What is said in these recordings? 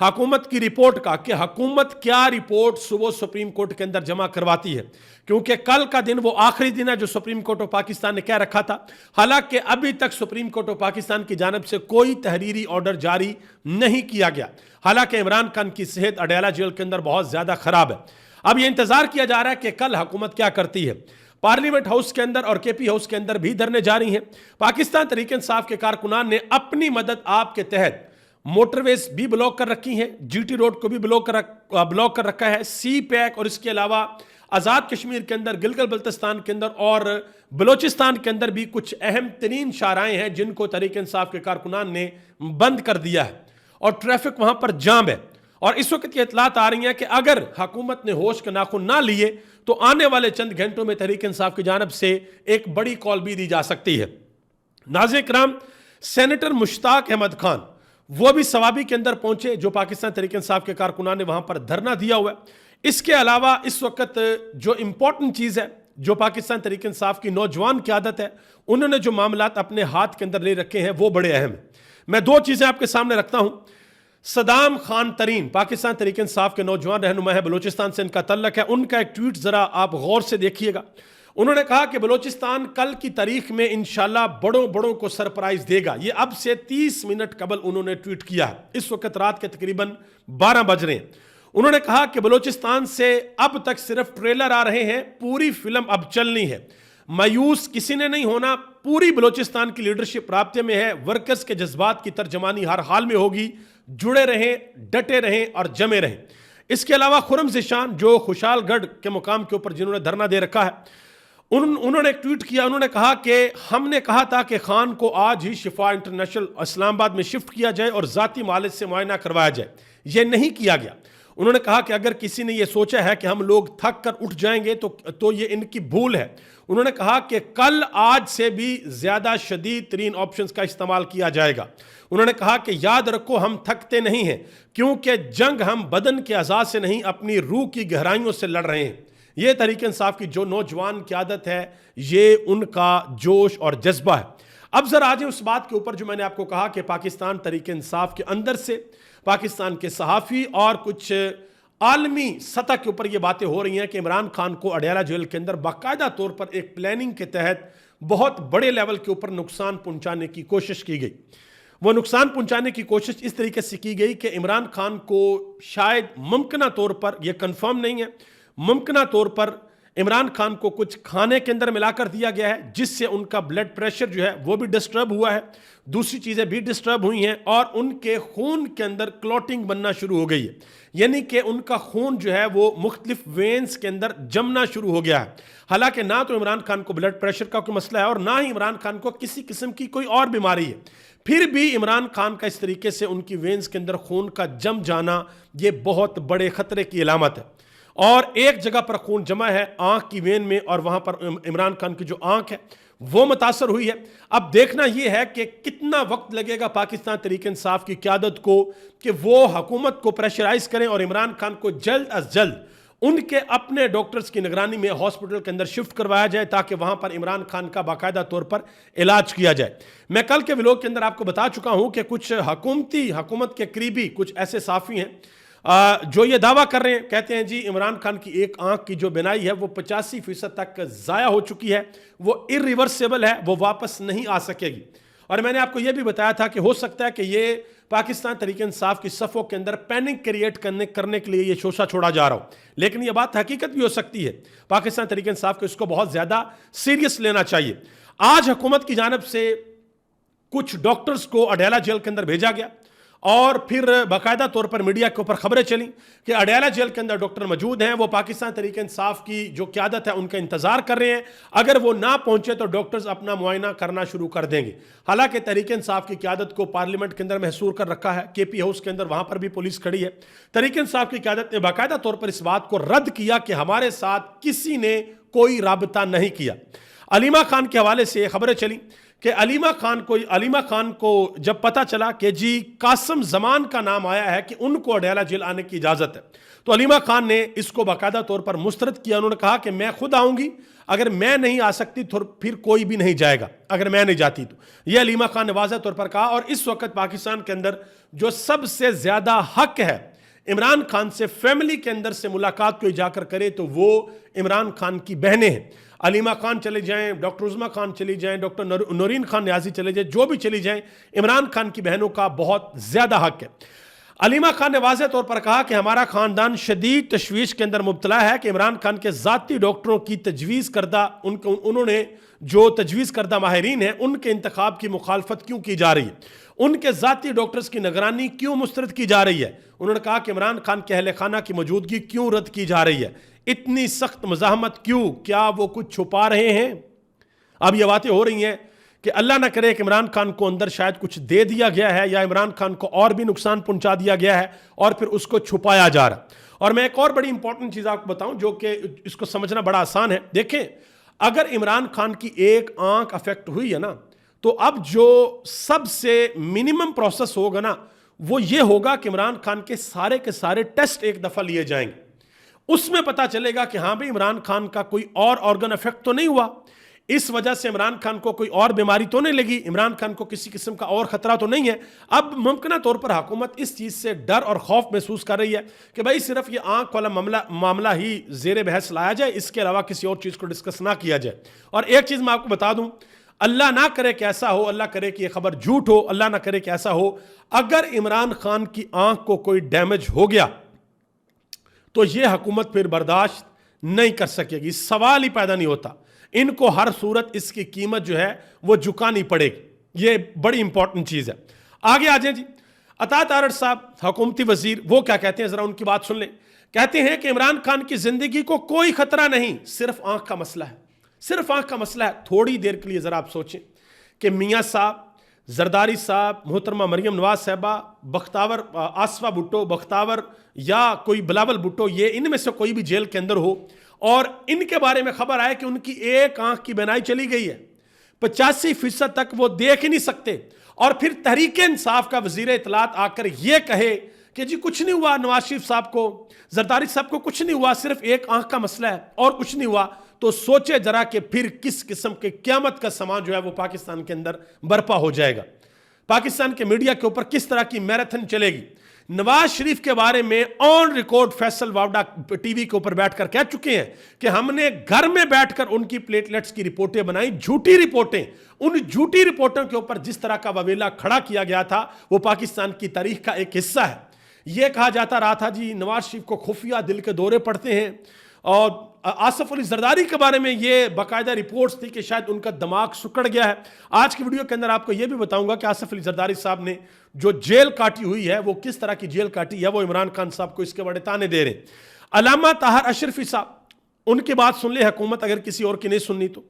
حکومت کی رپورٹ کا کہ حکومت کیا رپورٹ صبح سپریم کورٹ کے اندر جمع کرواتی ہے، کیونکہ کل کا دن وہ آخری دن ہے جو سپریم کورٹ آف پاکستان نے کہہ رکھا تھا، حالانکہ ابھی تک سپریم کورٹ آف پاکستان کی جانب سے کوئی تحریری آرڈر جاری نہیں کیا گیا، حالانکہ عمران خان کی صحت اڈیالہ جیل کے اندر بہت زیادہ خراب ہے۔ اب یہ انتظار کیا جا رہا ہے کہ کل حکومت کیا کرتی ہے۔ پارلیمنٹ ہاؤس کے اندر اور کے پی ہاؤس کے اندر بھی دھرنے جاری ہیں۔ پاکستان تحریک انصاف کے کارکنان نے اپنی مدد آپ کے تحت موٹر ویز بھی بلاک کر رکھی ہیں، جی ٹی روڈ کو بھی بلاک کر رکھا ہے، سی پیک اور اس کے علاوہ آزاد کشمیر کے اندر، گلگت بلتستان کے اندر اور بلوچستان کے اندر بھی کچھ اہم ترین شاہراہیں ہیں جن کو تحریک انصاف کے کارکنان نے بند کر دیا ہے اور ٹریفک وہاں پر جام ہے۔ اور اس وقت یہ اطلاعات آ رہی ہیں کہ اگر حکومت نے ہوش کے ناخن نہ لیے تو آنے والے چند گھنٹوں میں تحریک انصاف کی جانب سے ایک بڑی کال بھی دی جا سکتی ہے۔ ناظرین کرام، سینیٹر مشتاق احمد خان وہ بھی ثوابی کے اندر پہنچے جو پاکستان تحریک انصاف کے کارکنان نے وہاں پر دھرنا دیا ہوا ہے۔ اس کے علاوہ اس وقت جو امپورٹنٹ چیز ہے جو پاکستان تحریک انصاف کی نوجوان قیادت ہے، انہوں نے جو معاملات اپنے ہاتھ کے اندر لے رکھے ہیں وہ بڑے اہم ہیں۔ میں دو چیزیں آپ کے سامنے رکھتا ہوں۔ صدام خان ترین پاکستان تحریک انصاف کے نوجوان رہنما ہے، بلوچستان سے ان کا تعلق ہے، ان کا ایک ٹویٹ ذرا آپ غور سے دیکھیے گا۔ انہوں نے کہا کہ بلوچستان کل کی تاریخ میں انشاءاللہ بڑوں کو سرپرائز دے گا۔ یہ اب سے 30 منٹ قبل انہوں نے ٹویٹ کیا ہے، اس وقت رات کے تقریباً 12 بج رہے ہیں۔ انہوں نے کہا کہ بلوچستان سے اب تک صرف ٹریلر آ رہے ہیں، پوری فلم اب چلنی ہے، مایوس کسی نے نہیں ہونا، پوری بلوچستان کی لیڈرشپ رابطے میں ہے، ورکرز کے جذبات کی ترجمانی ہر حال میں ہوگی، جڑے رہیں، ڈٹے رہیں اور جمے رہیں۔ اس کے علاوہ خرم ذیشان جو خوشحال گڑھ کے مقام کے اوپر جنہوں نے دھرنا دے رکھا ہے، انہوں نے ایک ٹویٹ کیا، انہوں نے کہا کہ ہم نے کہا تھا کہ خان کو آج ہی شفا انٹرنیشنل اسلام آباد میں شفٹ کیا جائے اور ذاتی معالج سے معائنہ کروایا جائے، یہ نہیں کیا گیا۔ انہوں نے کہا کہ اگر کسی نے یہ سوچا ہے کہ ہم لوگ تھک کر اٹھ جائیں گے تو یہ ان کی بھول ہے۔ انہوں نے کہا کہ کل آج سے بھی زیادہ شدید ترین آپشنز کا استعمال کیا جائے گا۔ انہوں نے کہا کہ یاد رکھو ہم تھکتے نہیں ہیں کیونکہ جنگ ہم بدن کے اعضاء سے نہیں اپنی روح کی گہرائیوں سے لڑ رہے ہیں۔ یہ تحریک انصاف کی جو نوجوان قیادت ہے، یہ ان کا جوش اور جذبہ ہے۔ اب ذرا آج اس بات کے اوپر جو میں نے آپ کو کہا کہ پاکستان تحریک انصاف کے اندر سے پاکستان کے صحافی اور کچھ عالمی سطح کے اوپر یہ باتیں ہو رہی ہیں کہ عمران خان کو اڈیالہ جیل کے اندر باقاعدہ طور پر ایک پلاننگ کے تحت بہت بڑے لیول کے اوپر نقصان پہنچانے کی کوشش کی گئی۔ وہ نقصان پہنچانے کی کوشش اس طریقے سے کی گئی کہ عمران خان کو شاید ممکنہ طور پر، یہ کنفرم نہیں ہے، ممکنہ طور پر عمران خان کو کچھ کھانے کے اندر ملا کر دیا گیا ہے جس سے ان کا بلڈ پریشر جو ہے وہ بھی ڈسٹرب ہوا ہے، دوسری چیزیں بھی ڈسٹرب ہوئی ہیں اور ان کے خون کے اندر کلوٹنگ بننا شروع ہو گئی ہے، یعنی کہ ان کا خون جو ہے وہ مختلف وینز کے اندر جمنا شروع ہو گیا ہے۔ حالانکہ نہ تو عمران خان کو بلڈ پریشر کا کوئی مسئلہ ہے اور نہ ہی عمران خان کو کسی قسم کی کوئی اور بیماری ہے، پھر بھی عمران خان کا اس طریقے سے ان کی وینز کے اندر خون کا جم جانا یہ بہت بڑے خطرے کی علامت ہے۔ اور ایک جگہ پر خون جمع ہے آنکھ کی وین میں، اور وہاں پر عمران خان کی جو آنکھ ہے وہ متاثر ہوئی ہے۔ اب دیکھنا یہ ہے کہ کتنا وقت لگے گا پاکستان تحریک انصاف کی قیادت کو کہ وہ حکومت کو پریشرائز کریں اور عمران خان کو جلد از جلد ان کے اپنے ڈاکٹرز کی نگرانی میں ہاسپٹل کے اندر شفٹ کروایا جائے تاکہ وہاں پر عمران خان کا باقاعدہ طور پر علاج کیا جائے۔ میں کل کے ویلوگ کے اندر آپ کو بتا چکا ہوں کہ کچھ حکومت کے قریبی کچھ ایسے صحافی ہیں جو یہ دعویٰ کر رہے ہیں، کہتے ہیں جی عمران خان کی ایک آنکھ کی جو بینائی ہے وہ 85% تک ضائع ہو چکی ہے، وہ irreversible ہے، وہ واپس نہیں آ سکے گی۔ اور میں نے آپ کو یہ بھی بتایا تھا کہ ہو سکتا ہے کہ یہ پاکستان تحریک انصاف کی صفوں کے اندر پینک کریٹ کرنے کے لیے یہ شوشہ چھوڑا جا رہا ہو، لیکن یہ بات حقیقت بھی ہو سکتی ہے۔ پاکستان تحریک انصاف کو اس کو بہت زیادہ سیریس لینا چاہیے۔ آج حکومت کی جانب سے کچھ ڈاکٹرز کو اڈیالہ جیل کے اندر بھیجا گیا اور پھر باقاعدہ طور پر میڈیا کے اوپر خبریں چلیں کہ اڈیالہ جیل کے اندر ڈاکٹر موجود ہیں، وہ پاکستان تحریک انصاف کی جو قیادت ہے ان کا انتظار کر رہے ہیں، اگر وہ نہ پہنچے تو ڈاکٹرز اپنا معائنہ کرنا شروع کر دیں گے۔ حالانکہ تحریک انصاف کی قیادت کو پارلیمنٹ کے اندر محصور کر رکھا ہے، کے پی ہاؤس کے اندر وہاں پر بھی پولیس کھڑی ہے۔ تحریک انصاف کی قیادت نے باقاعدہ طور پر اس بات کو رد کیا کہ ہمارے ساتھ کسی نے کوئی رابطہ نہیں کیا۔ علیمہ خان کے حوالے سے خبریں چلیں کہ علیمہ خان کو جب پتہ چلا کہ جی قاسم زمان کا نام آیا ہے کہ ان کو اڈیالہ جیل آنے کی اجازت ہے، تو علیمہ خان نے اس کو باقاعدہ طور پر مسترد کیا۔ انہوں نے کہا کہ میں خود آؤں گی، اگر میں نہیں آ سکتی تو پھر کوئی بھی نہیں جائے گا اگر میں نہیں جاتی تو. یہ علیمہ خان نے واضح طور پر کہا. اور اس وقت پاکستان کے اندر جو سب سے زیادہ حق ہے عمران خان سے فیملی کے اندر سے ملاقات کوئی جا کر کرے تو وہ عمران خان کی بہنیں ہیں. علیمہ خان چلے جائیں, ڈاکٹر عظمیٰ خان چلی جائیں, ڈاکٹر نورین خان نیازی چلے جائیں, جو بھی چلی جائیں, عمران خان کی بہنوں کا بہت زیادہ حق ہے. علیمہ خان نے واضح طور پر کہا کہ ہمارا خاندان شدید تشویش کے اندر مبتلا ہے کہ عمران خان کے ذاتی ڈاکٹروں کی تجویز کردہ انہوں نے جو تجویز کردہ ماہرین ہیں ان کے انتخاب کی مخالفت کیوں کی جا رہی ہے, ان کے ذاتی ڈاکٹرز کی نگرانی کیوں مسترد کی جا رہی ہے. انہوں نے کہا کہ عمران خان کے اہل خانہ کی موجودگی کیوں رد کی جا رہی ہے, اتنی سخت مزاحمت کیوں, کیا وہ کچھ چھپا رہے ہیں. اب یہ باتیں ہو رہی ہیں کہ اللہ نہ کرے کہ عمران خان کو اندر شاید کچھ دے دیا گیا ہے یا عمران خان کو اور بھی نقصان پہنچا دیا گیا ہے اور پھر اس کو چھپایا جا رہا. اور میں ایک اور بڑی امپورٹنٹ چیز آپ کو بتاؤں جو کہ اس کو سمجھنا بڑا آسان ہے. دیکھیں, اگر عمران خان کی ایک آنکھ افیکٹ ہوئی ہے نا تو اب جو سب سے منیمم پروسیس ہوگا نا وہ یہ ہوگا کہ عمران خان کے سارے ٹیسٹ ایک دفعہ لیے جائیں گے. اس میں پتا چلے گا کہ ہاں بھی عمران خان کا کوئی اور آرگن افیکٹ تو نہیں ہوا, اس وجہ سے عمران خان کو کوئی اور بیماری تو نہیں لگی, عمران خان کو کسی قسم کا اور خطرہ تو نہیں ہے. اب ممکنہ طور پر حکومت اس چیز سے ڈر اور خوف محسوس کر رہی ہے کہ بھائی صرف یہ آنکھ والا معاملہ ہی زیر بحث لایا جائے, اس کے علاوہ کسی اور چیز کو ڈسکس نہ کیا جائے. اور ایک چیز میں آپ کو بتا دوں, اللہ نہ کرے کہ ایسا ہو, اللہ کرے کہ یہ خبر جھوٹ ہو, اللہ نہ کرے کہ ایسا ہو, اگر عمران خان کی آنکھ کو کوئی ڈیمیج ہو گیا تو یہ حکومت پھر برداشت نہیں کر سکے گی, سوال ہی پیدا نہیں ہوتا. ان کو ہر صورت اس کی قیمت جو ہے وہ جھکانی پڑے گی. یہ بڑی امپورٹنٹ چیز ہے. آگے آ جائیں جی, عطاء تارڑ صاحب حکومتی وزیر, وہ کیا کہتے ہیں ذرا ان کی بات سن لیں. کہتے ہیں کہ عمران خان کی زندگی کو کوئی خطرہ نہیں, صرف آنکھ کا مسئلہ ہے, صرف آنکھ کا مسئلہ ہے. تھوڑی دیر کے لیے ذرا آپ سوچیں کہ میاں صاحب, زرداری صاحب, محترمہ مریم نواز صاحبہ, بختاور آصفہ بھٹو, بختاور یا کوئی بلاول بھٹو, یہ ان میں سے کوئی بھی جیل کے اندر ہو اور ان کے بارے میں خبر آئے کہ ان کی ایک آنکھ کی بینائی چلی گئی ہے, 85% تک وہ دیکھ ہی نہیں سکتے, اور پھر تحریک انصاف کا وزیر اطلاعات آ کر یہ کہے کہ جی کچھ نہیں ہوا, نواز شریف صاحب کو, زرداری صاحب کو کچھ نہیں ہوا, صرف ایک آنکھ کا مسئلہ ہے اور کچھ نہیں ہوا, تو سوچے ذرا کہ پھر کس قسم کے قیامت کا سامان جو ہے وہ پاکستان کے اندر برپا ہو جائے گا. پاکستان کے میڈیا کے اوپر کس طرح کی میراتھن چلے گی. نواز شریف کے بارے میں on record Faisal Vawda T V کے اوپر بیٹھ کر کہہ چکے ہیں کہ ہم نے گھر میں بیٹھ کر ان کی پلیٹلیٹس کی رپورٹیں بنائی, جھوٹی رپورٹیں. ان جھوٹی رپورٹوں کے اوپر جس طرح کا واویلا کھڑا کیا گیا تھا وہ پاکستان کی تاریخ کا ایک حصہ ہے. یہ کہا جاتا رہا تھا جی نواز شریف کو خفیہ دل کے دورے پڑتے ہیں, اور آصف علی زرداری کے بارے میں یہ باقاعدہ رپورٹس تھی کہ شاید ان کا دماغ سکڑ گیا ہے. آج کی ویڈیو کے اندر آپ کو یہ بھی بتاؤں گا کہ آصف علی زرداری صاحب نے جو جیل کاٹی ہوئی ہے وہ کس طرح کی جیل کاٹی ہے, وہ عمران خان صاحب کو اس کے بڑے تانے دے رہے ہیں. علامہ طاہر اشرفی صاحب, ان کی بات سن لے حکومت, اگر کسی اور کی نہیں سننی تو.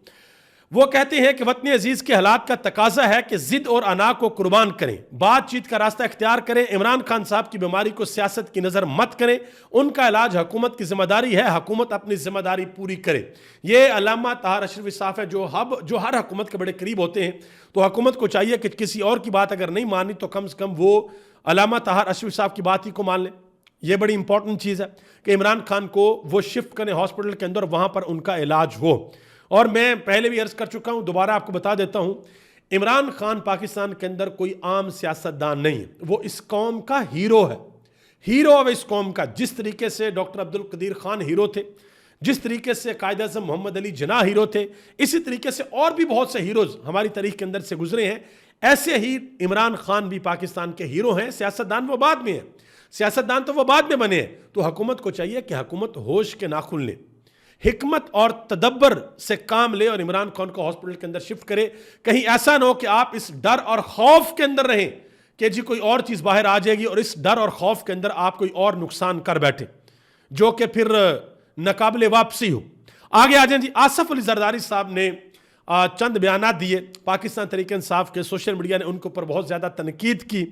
وہ کہتے ہیں کہ وطن عزیز کے حالات کا تقاضا ہے کہ ضد اور انا کو قربان کریں, بات چیت کا راستہ اختیار کریں. عمران خان صاحب کی بیماری کو سیاست کی نظر مت کریں, ان کا علاج حکومت کی ذمہ داری ہے, حکومت اپنی ذمہ داری پوری کرے. یہ علامہ طاہر اشرفی صاحب ہے جو ہر حکومت کے بڑے قریب ہوتے ہیں, تو حکومت کو چاہیے کہ کسی اور کی بات اگر نہیں مانی تو کم سے کم وہ علامہ طاہر اشرفی صاحب کی بات ہی کو مان لیں. یہ بڑی امپورٹنٹ چیز ہے کہ عمران خان کو وہ شفٹ کریں ہاسپٹل کے اندر, وہاں پر ان کا علاج ہو. اور میں پہلے بھی عرض کر چکا ہوں, دوبارہ آپ کو بتا دیتا ہوں, عمران خان پاکستان کے اندر کوئی عام سیاستدان نہیں ہے, وہ اس قوم کا ہیرو ہے, ہیرو ہے اس قوم کا. جس طریقے سے ڈاکٹر عبدالقدیر خان ہیرو تھے, جس طریقے سے قائد اعظم محمد علی جناح ہیرو تھے, اسی طریقے سے اور بھی بہت سے ہیروز ہماری تاریخ کے اندر سے گزرے ہیں. ایسے ہی عمران خان بھی پاکستان کے ہیرو ہیں. سیاستدان وہ بعد میں ہیں, سیاستدان تو وہ بعد میں بنے ہیں. تو حکومت کو چاہیے کہ حکومت ہوش کے ناخن لے, حکمت اور تدبر سے کام لے اور عمران خان کو ہاسپٹل کے اندر شفٹ کرے. کہیں ایسا نہ ہو کہ آپ اس ڈر اور خوف کے اندر رہیں کہ جی کوئی اور چیز باہر آ جائے گی اور اس ڈر اور خوف کے اندر آپ کوئی اور نقصان کر بیٹھے جو کہ پھر ناقابل واپسی ہو. آگے آ جائیں جی. آصف علی زرداری صاحب نے چند بیانات دیے, پاکستان تحریک انصاف کے سوشل میڈیا نے ان کے اوپر بہت زیادہ تنقید کی,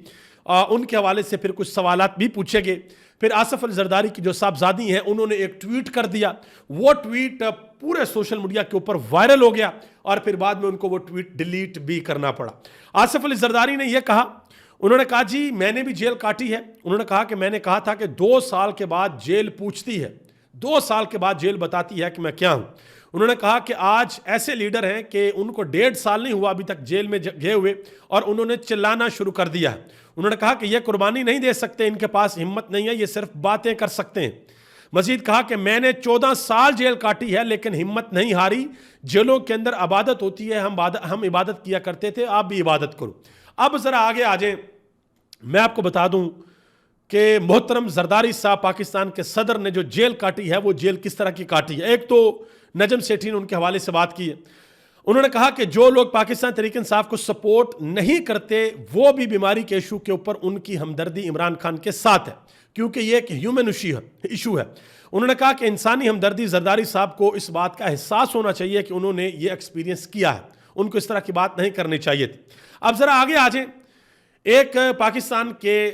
ان کے حوالے سے پھر کچھ سوالات بھی پوچھے گئے. پھر آصف علی زرداری کی جو صاحبزادی ہیں انہوں نے ایک ٹویٹ کر دیا, وہ ٹویٹ پورے سوشل میڈیا کے اوپر وائرل ہو گیا اور پھر بعد میں ان کو وہ ٹویٹ ڈیلیٹ بھی کرنا پڑا. آصف علی زرداری نے یہ کہا, انہوں نے کہا جی میں نے بھی جیل کاٹی ہے. انہوں نے کہا کہ میں نے کہا تھا کہ 2 سال کے بعد جیل پوچھتی ہے, 2 سال کے بعد جیل بتاتی ہے کہ میں کیا ہوں. انہوں نے کہا کہ آج ایسے لیڈر ہیں کہ ان کو 1.5 سال نہیں ہوا ابھی تک جیل میں گئے ہوئے اور انہوں نے چلانا شروع کر دیا ہے. انہوں نے کہا کہ یہ قربانی نہیں دے سکتے, ان کے پاس ہمت نہیں ہے, یہ صرف باتیں کر سکتے ہیں. مزید کہا کہ میں نے 14 سال جیل کاٹی ہے لیکن ہمت نہیں ہاری. جیلوں کے اندر عبادت ہوتی ہے, ہم عبادت کیا کرتے تھے, آپ بھی عبادت کرو. اب ذرا آگے آ جائیں, میں آپ کو بتا دوں کہ محترم زرداری صاحب پاکستان کے صدر نے جو جیل کاٹی ہے وہ جیل کس طرح کی کاٹی ہے. ایک تو نجم سیٹھی نے ان کے حوالے سے بات کی ہے. انہوں نے کہا کہ جو لوگ پاکستان تحریک انصاف کو سپورٹ نہیں کرتے وہ بھی بیماری کے ایشو کے اوپر ان کی ہمدردی عمران خان کے ساتھ ہے, کیونکہ یہ ایک ہیومن ایشو ہے. انہوں نے کہا کہ انسانی ہمدردی زرداری صاحب کو اس بات کا احساس ہونا چاہیے کہ انہوں نے یہ ایکسپیرینس کیا ہے, ان کو اس طرح کی بات نہیں کرنی چاہیے تھی. اب ذرا آگے آ جائیں. ایک پاکستان کے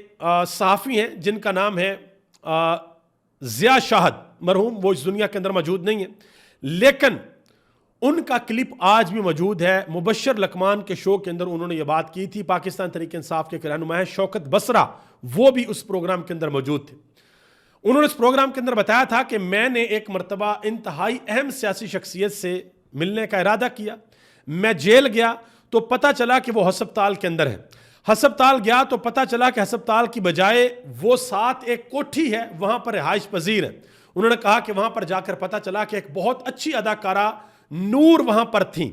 صحافی ہیں جن کا نام ہے ضیاء شاہد, مرحوم, وہ اس دنیا کے اندر موجود نہیں ہیں لیکن ان کا کلپ آج بھی موجود ہے. مبشر لقمان کے شو کے اندر انہوں نے یہ بات کی تھی. پاکستان تحریک انصاف کے رہنما شوکت بسرا وہ بھی اس پروگرام کے اندر موجود تھے. انہوں نے اس پروگرام کے اندر بتایا تھا کہ میں نے ایک مرتبہ انتہائی اہم سیاسی شخصیت سے ملنے کا ارادہ کیا. میں جیل گیا تو پتہ چلا کہ وہ ہسپتال کے اندر ہے. ہسپتال گیا تو پتہ چلا کہ ہسپتال کی بجائے وہ ساتھ ایک کوٹھی ہے, وہاں پر رہائش پذیر ہے. انہوں نے کہا کہ وہاں پر جا کر پتہ چلا کہ ایک بہت اچھی اداکارہ نور وہاں پر تھیں.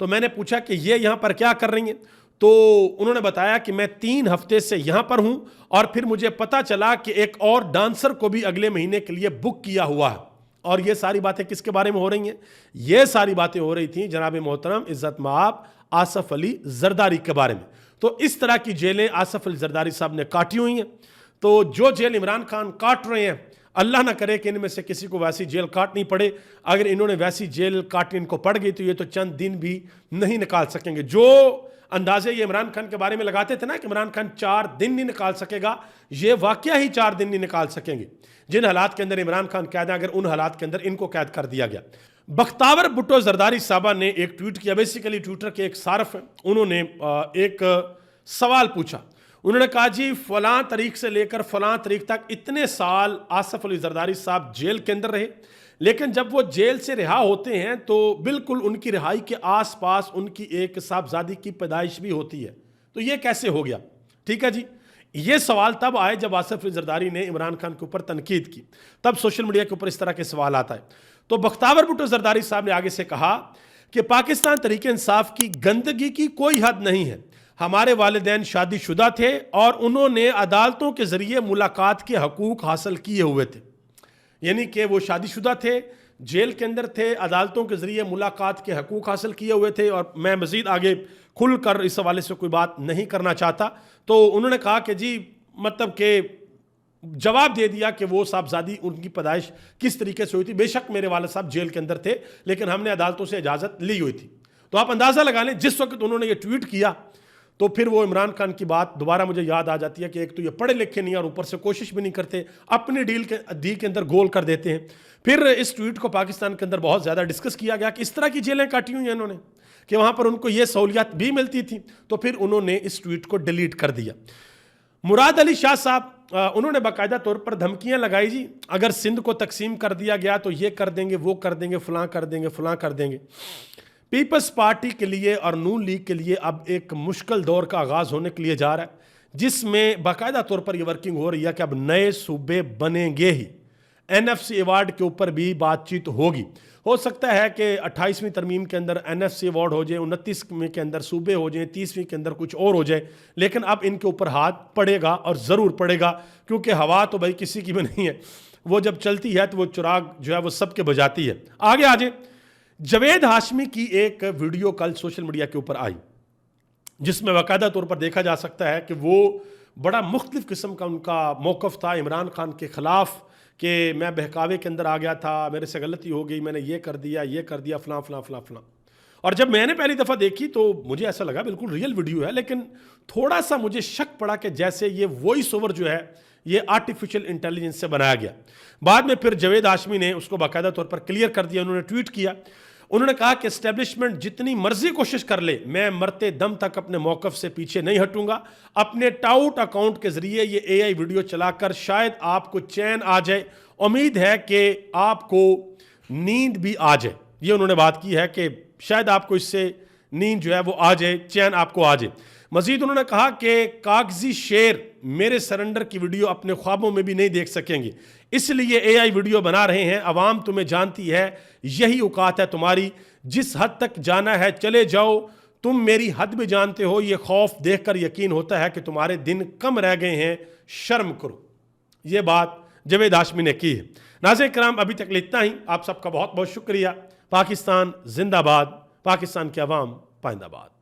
تو میں نے پوچھا کہ یہ یہاں پر کیا کر رہی ہیں؟ تو انہوں نے بتایا کہ میں 3 ہفتے سے یہاں پر ہوں اور پھر مجھے پتہ چلا کہ ایک اور ڈانسر کو بھی اگلے مہینے کے لیے بک کیا ہوا ہے. اور یہ ساری باتیں کس کے بارے میں ہو رہی ہیں؟ یہ ساری باتیں ہو رہی تھیں جناب محترم عزت مآب آصف علی زرداری کے بارے میں. تو اس طرح کی جیلیں آصف علی زرداری صاحب نے کاٹی ہوئی ہیں. تو جو جیل عمران خان کاٹ رہے ہیں, اللہ نہ کرے کہ ان میں سے کسی کو ویسی جیل کاٹنی پڑے. اگر انہوں نے ویسی جیل کاٹنی ان کو پڑ گئی تو یہ تو چند دن بھی نہیں نکال سکیں گے. جو اندازے یہ عمران خان کے بارے میں لگاتے تھے نا کہ عمران خان 4 دن نہیں نکال سکے گا, یہ واقعہ ہی 4 دن نہیں نکال سکیں گے. جن حالات کے اندر عمران خان قید ہے, اگر ان حالات کے اندر ان کو قید کر دیا گیا. بختاور بھٹو زرداری صاحبہ نے ایک ٹویٹ کیا. بیسیکلی ٹویٹر کے ایک صارف ہیں, انہوں نے ایک سوال پوچھا. انہوں نے کہا جی فلاں تاریخ سے لے کر فلاں تاریخ تک اتنے سال آصف علی زرداری صاحب جیل کے اندر رہے, لیکن جب وہ جیل سے رہا ہوتے ہیں تو بالکل ان کی رہائی کے آس پاس ان کی ایک صاحبزادی کی پیدائش بھی ہوتی ہے, تو یہ کیسے ہو گیا؟ ٹھیک ہے جی, یہ سوال تب آئے جب آصف علی زرداری نے عمران خان کے اوپر تنقید کی, تب سوشل میڈیا کے اوپر اس طرح کے سوال آتا ہے. تو بختاور بھٹو زرداری صاحب نے آگے سے کہا کہ پاکستان تحریک انصاف کی گندگی کی کوئی حد نہیں ہے. ہمارے والدین شادی شدہ تھے اور انہوں نے عدالتوں کے ذریعے ملاقات کے حقوق حاصل کیے ہوئے تھے. یعنی کہ وہ شادی شدہ تھے, جیل کے اندر تھے, عدالتوں کے ذریعے ملاقات کے حقوق حاصل کیے ہوئے تھے. اور میں مزید آگے کھل کر اس حوالے سے کوئی بات نہیں کرنا چاہتا. تو انہوں نے کہا کہ جی مطلب کہ جواب دے دیا کہ وہ صاحبزادی ان کی پیدائش کس طریقے سے ہوئی تھی. بے شک میرے والد صاحب جیل کے اندر تھے لیکن ہم نے عدالتوں سے اجازت لی ہوئی تھی. تو آپ اندازہ لگا لیں جس وقت انہوں نے یہ ٹویٹ کیا تو پھر وہ عمران خان کی بات دوبارہ مجھے یاد آ جاتی ہے کہ ایک تو یہ پڑھے لکھے نہیں اور اوپر سے کوشش بھی نہیں کرتے, اپنی ڈیل کے اندر گول کر دیتے ہیں. پھر اس ٹویٹ کو پاکستان کے اندر بہت زیادہ ڈسکس کیا گیا کہ اس طرح کی جیلیں کاٹی ہوئی ہیں انہوں نے کہ وہاں پر ان کو یہ سہولیات بھی ملتی تھی, تو پھر انہوں نے اس ٹویٹ کو ڈیلیٹ کر دیا. مراد علی شاہ صاحب انہوں نے باقاعدہ طور پر دھمکیاں لگائی, جی اگر سندھ کو تقسیم کر دیا گیا تو یہ کر دیں گے, وہ کر دیں گے, فلاں کر دیں گے, فلاں کر دیں گے. پیپلز پارٹی کے لیے اور نون لیگ کے لیے اب ایک مشکل دور کا آغاز ہونے کے لیے جا رہا ہے, جس میں باقاعدہ طور پر یہ ورکنگ ہو رہی ہے کہ اب نئے صوبے بنیں گے ہی. NFC ایوارڈ کے اوپر بھی بات چیت ہوگی. ہو سکتا ہے کہ 28ویں ترمیم کے اندر NFC ایوارڈ ہو جائے, 29ویں کے اندر صوبے ہو جائیں, 30ویں کے اندر کچھ اور ہو جائے, لیکن اب ان کے اوپر ہاتھ پڑے گا اور ضرور پڑے گا, کیونکہ ہوا تو بھائی کسی کی بھی نہیں ہے. وہ جب چلتی ہے تو وہ چراغ جو ہے وہ سب کے بجاتی ہے. آگے آ جائیں. جاوید ہاشمی کی ایک ویڈیو کل سوشل میڈیا کے اوپر آئی جس میں باقاعدہ طور پر دیکھا جا سکتا ہے کہ وہ بڑا مختلف قسم کا ان کا موقف تھا عمران خان کے خلاف کہ میں بہکاوے کے اندر آ گیا تھا, میرے سے غلطی ہو گئی, میں نے یہ کر دیا فلاں فلاں فلاں فلاں. اور جب میں نے پہلی دفعہ دیکھی تو مجھے ایسا لگا بالکل ریئل ویڈیو ہے, لیکن تھوڑا سا مجھے شک پڑا کہ جیسے یہ وائس اوور جو ہے یہ آرٹیفیشل انٹیلیجنس سے بنایا گیا. بعد میں پھر جاوید ہاشمی نے اس کو باقاعدہ طور پر کلیئر کر دیا. انہوں نے ٹویٹ کیا, انہوں نے کہا کہ اسٹیبلشمنٹ جتنی مرضی کوشش کر لے, میں مرتے دم تک اپنے موقف سے پیچھے نہیں ہٹوں گا. اپنے ٹاؤٹ اکاؤنٹ کے ذریعے یہ AI ویڈیو چلا کر شاید آپ کو چین آ جائے, امید ہے کہ آپ کو نیند بھی آ جائے. یہ انہوں نے بات کی ہے کہ شاید آپ کو اس سے نیند جو ہے وہ آ جائے, چین آپ کو آ جائے. مزید انہوں نے کہا کہ کاغذی شیر میرے سرنڈر کی ویڈیو اپنے خوابوں میں بھی نہیں دیکھ سکیں گے, اس لیے اے آئی ویڈیو بنا رہے ہیں. عوام تمہیں جانتی ہے, یہی اوقات ہے تمہاری, جس حد تک جانا ہے چلے جاؤ, تم میری حد بھی جانتے ہو. یہ خوف دیکھ کر یقین ہوتا ہے کہ تمہارے دن کم رہ گئے ہیں, شرم کرو. یہ بات جاوید ہاشمی نے کی ہے. ناظرین کرام, ابھی تک اتنا ہی. آپ سب کا بہت بہت شکریہ. پاکستان زندہ باد, پاکستان کے عوام پائندہ باد.